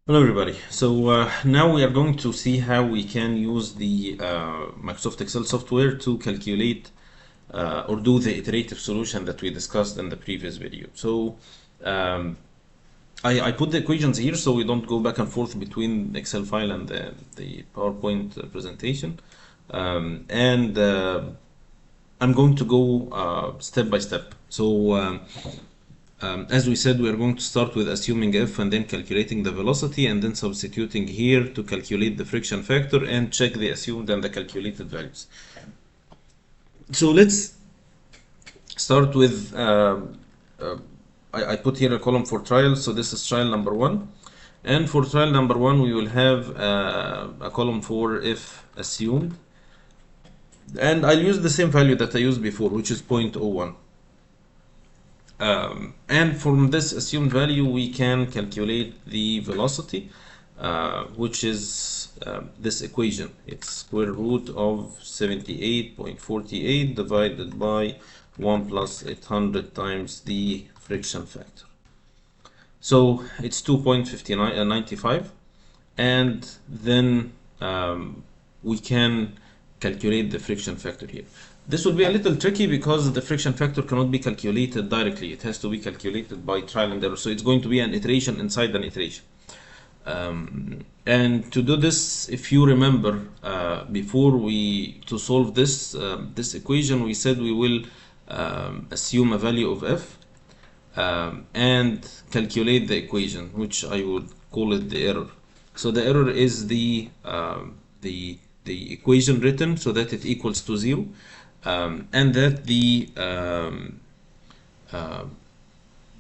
Hello everybody. Now we are going to see how we can use the Microsoft Excel software to calculate or do the iterative solution that we discussed in the previous video. Um, I put the equations here so we don't go back and forth between the Excel file and the PowerPoint presentation. I'm going to go step by step. As we said, we are going to start with assuming f and then calculating the velocity and then substituting here to calculate the friction factor and check the assumed and the calculated values. So let's start with, I put here a column for trial. So this is trial number 1. And for trial number 1, we will have a column for if assumed. And I'll use the same value that I used before, which is 0.01. And from this assumed value, we can calculate the velocity, which is this equation. It's square root of 78.48 divided by 1 plus 800 times the friction factor. So it's 2.95, and then we can calculate the friction factor here. This will be a little tricky because the friction factor cannot be calculated directly. It has to be calculated by trial and error. So it's going to be an iteration inside an iteration. And to do this, if you remember, to solve this equation, we said we will assume a value of f and calculate the equation, which I would call it the error. So the error is the equation written so that it equals to 0. And that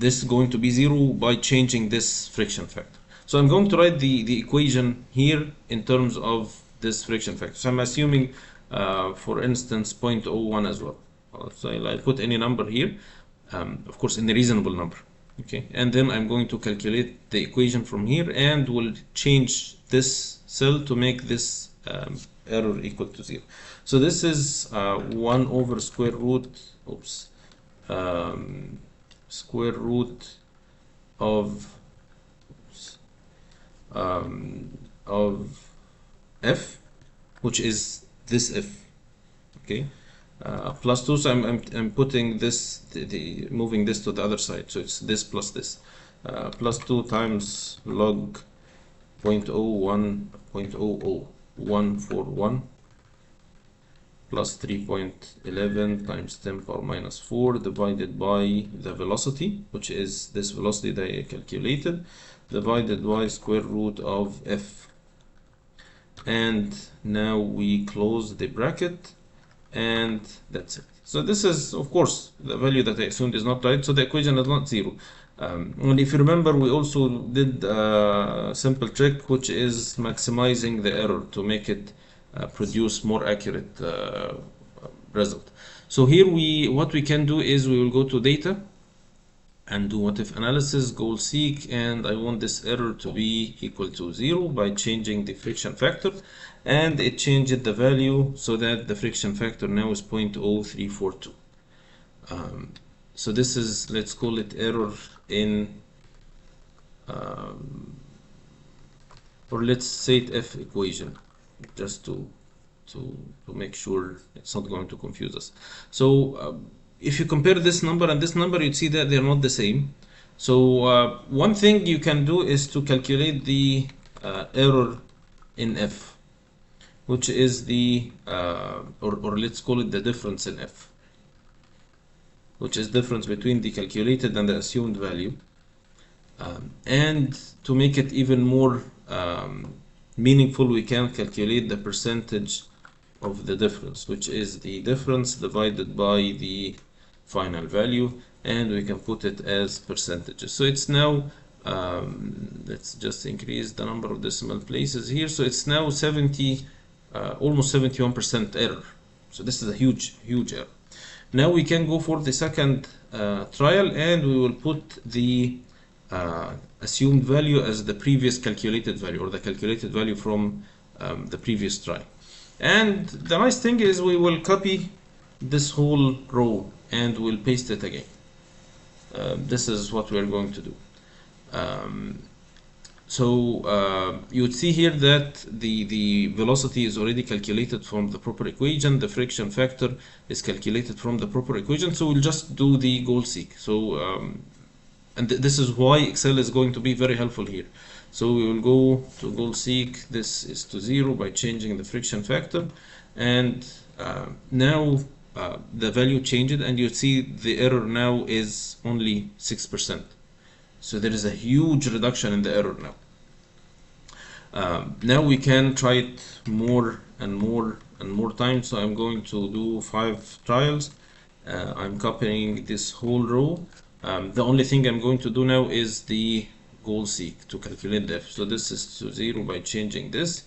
this is going to be 0 by changing this friction factor. So I'm going to write the equation here in terms of this friction factor. So I'm assuming, for instance, 0.01 as well. So I'll put any number here, of course, in a reasonable number. Okay, and then I'm going to calculate the equation from here, and we'll change this cell to make this error equal to 0. So this is 1 over square root, square root of f, which is this f, okay, plus 2. So I'm putting this, moving this to the other side. So it's this plus this, plus 2 times log 0.01.00141 plus 3.11 times 10 power minus 4 divided by the velocity, which is this velocity that I calculated, divided by square root of f. And now we close the bracket, and that's it. So this is, of course, the value that I assumed is not right, so the equation is not 0. And if you remember, we also did a simple trick, which is maximizing the error to make it produce more accurate result. So here what we can do is we will go to data and do what if analysis, goal seek, and I want this error to be equal to 0 by changing the friction factor, and it changed the value so that the friction factor now is 0.0342. So this is, let's call it error in, or let's say it f equation, just to make sure it's not going to confuse us. So if you compare this number and this number, you'd see that they're not the same. So one thing you can do is to calculate the error in f, which is the or let's call it the difference in f, which is difference between the calculated and the assumed value. And to make it even more meaningful, we can calculate the percentage of the difference, which is the difference divided by the final value, and we can put it as percentages. So it's now, let's just increase the number of decimal places here. So it's now almost 71% error. So this is a huge error. Now we can go for the second trial, and we will put the assumed value as the previous calculated value, or the calculated value from the previous trial. And the nice thing is we will copy this whole row and we'll paste it again. This is what we are going to do. So you would see here that the velocity is already calculated from the proper equation. The friction factor is calculated from the proper equation. So we'll just do the goal seek. So and this is why Excel is going to be very helpful here. So we will go to goal seek. This is to 0 by changing the friction factor, and now the value changed, and you see the error now is only 6%. So there is a huge reduction in the error now. Now we can try it more and more and more times. So I'm going to do 5 trials. I'm copying this whole row. The only thing I'm going to do now is the goal seek to calculate the f. So this is to 0 by changing this.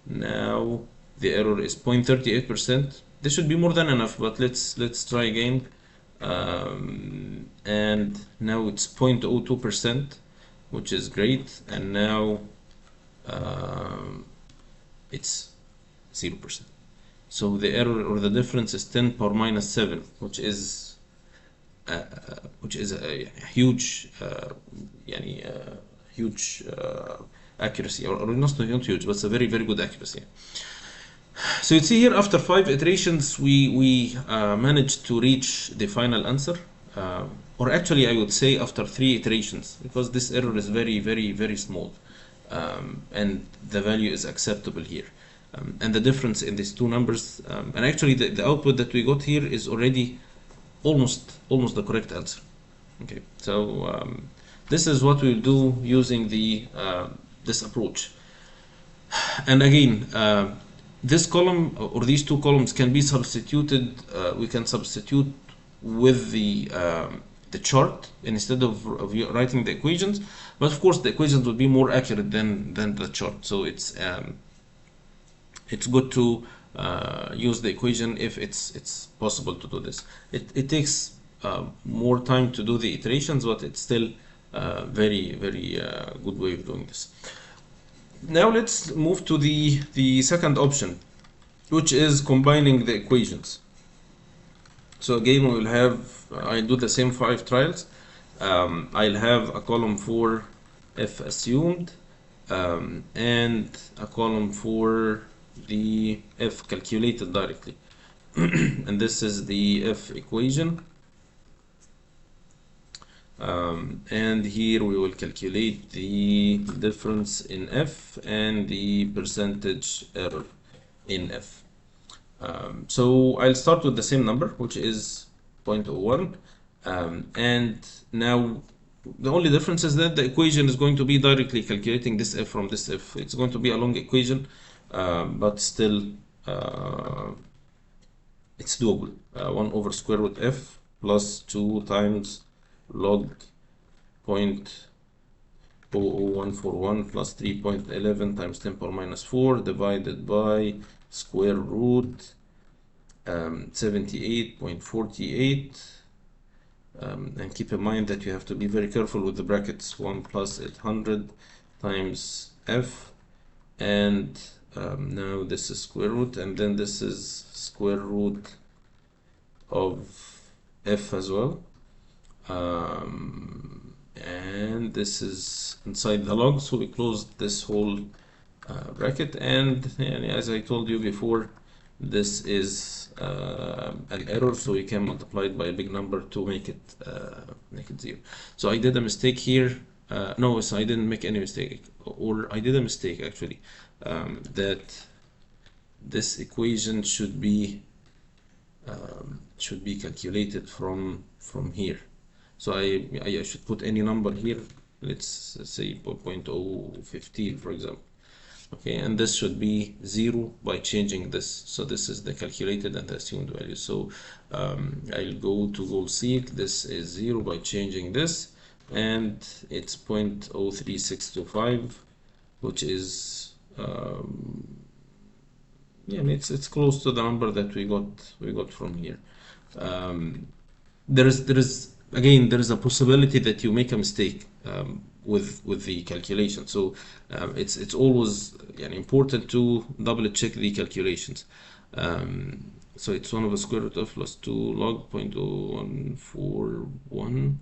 Now the error is 0.38%. This should be more than enough, but let's try again. And now it's 0.02%, which is great. And now it's 0%. So the error or the difference is 10 power minus 7, which is a huge huge accuracy, or not huge, but it's a very good accuracy. So you see here, after 5 iterations, we managed to reach the final answer, or actually I would say after 3 iterations, because this error is very small, and the value is acceptable here. And the difference in these two numbers, and actually the output that we got here is already almost the correct answer. Okay, so this is what we'll do using the this approach. And again, this column or these two columns can be substituted. We can substitute with the chart instead of writing the equations, but of course the equations will be more accurate than the chart. So it's good to use the equation if it's possible to do this. It takes more time to do the iterations, but it's still very good way of doing this. Now let's move to the second option, which is combining the equations. So again, we will have, I do the same 5 trials. I'll have a column for f assumed, and a column for the f calculated directly. And this is the f equation. And here we will calculate the difference in f and the percentage error in f. So I'll start with the same number, which is 0.01, and now the only difference is that the equation is going to be directly calculating this f from this f. It's going to be a long equation, but still it's doable. 1 over square root f plus 2 times log 0.00141 plus 3.11 times 10 power minus 4 divided by square root 78.48, and keep in mind that you have to be very careful with the brackets. 1 plus 800 times f, and now this is square root, and then this is square root of f as well, and this is inside the log, so we closed this whole bracket, and as I told you before, this is an error, so we can multiply it by a big number to make it 0. So I did a mistake here. No, so I didn't make any mistake, or I did a mistake actually, that this equation should be calculated from here. So I should put any number here. Let's say 0.015, for example. Okay, and this should be 0 by changing this. So this is the calculated and the assumed value. So I'll go to goal seek. This is 0 by changing this, and it's 0.03625, which is yeah, it's close to the number that we got from here. There is again, there is a possibility that you make a mistake with the calculation, so it's always important to double check the calculations. So it's 1 over square root of plus 2 log 0.0141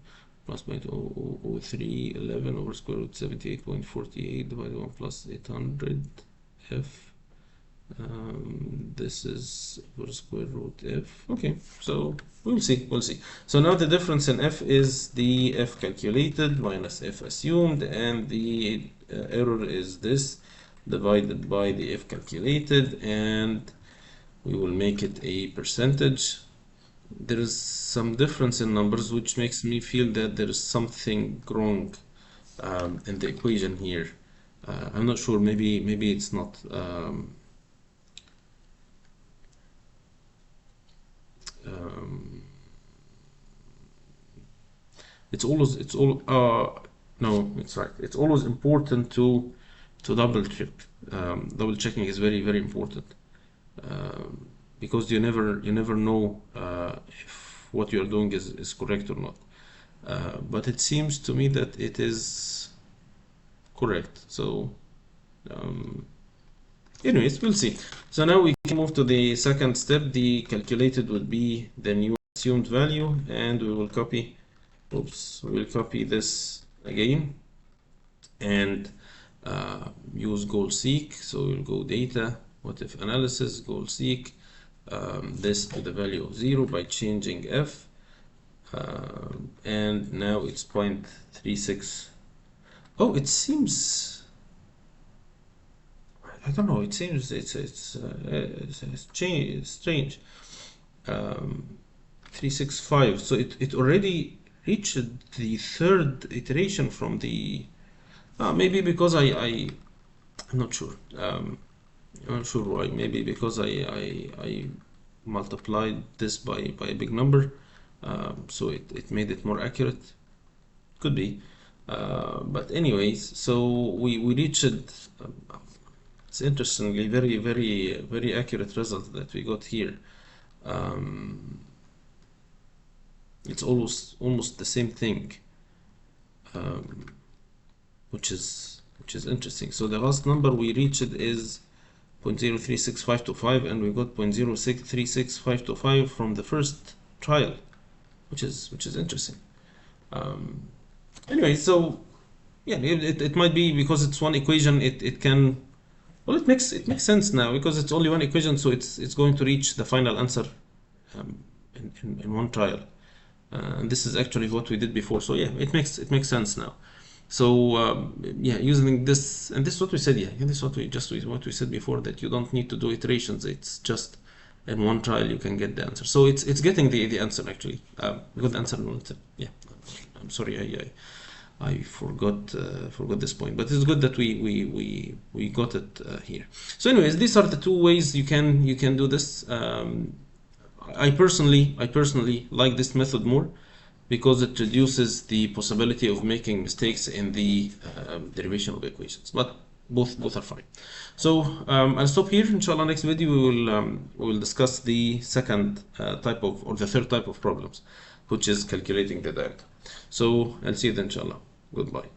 plus 0.000311 over square root 78.48 divided by 1 plus 800 f. This is over square root f. Okay, so we'll see. So now the difference in f is the f calculated minus f assumed, and the error is this divided by the f calculated, and we will make it a percentage. There is some difference in numbers, which makes me feel that there is something wrong in the equation here. I'm not sure. Maybe it's not. It's right. It's always important to double check. Double checking is very important, because you never know if what you're doing is correct or not. But it seems to me that it is correct. So anyways, we'll see. So now we can move to the second step. The calculated will be the new assumed value, and we will copy this again and use goal seek. So we'll go data, what if analysis, goal seek, this to the value of 0 by changing f, and now it's 0.36. Oh, it seems, I don't know, it seems it's strange. 365, so it already reached the third iteration from the maybe because I'm not sure. I'm not sure why. Maybe because I multiplied this by a big number, so it made it more accurate. Could be. But anyways, so we reached it's interestingly very accurate result that we got here. It's almost the same thing, which is interesting. So the last number we reached is 0.036525, and we got 0.036525 from the first trial, which is interesting. Anyway, so yeah, it might be because it's one equation. It can, well, it makes sense now because it's only one equation, so it's going to reach the final answer in one trial. And this is actually what we did before, so yeah, it makes sense now. So yeah, using this, and this is what we said. Yeah, this is what we said before, that you don't need to do iterations. It's just in one trial you can get the answer. So it's getting the answer actually. We got the answer. Yeah, I'm sorry, I forgot this point, but it's good that we got it here. So anyways, these are the two ways you can do this. I personally like this method more because it reduces the possibility of making mistakes in the derivation of equations, but both are fine. So I'll stop here. Inshallah, next video we will discuss the second type of, or the third type of problems, which is calculating the diameter. So I'll see you then, inshallah. Goodbye.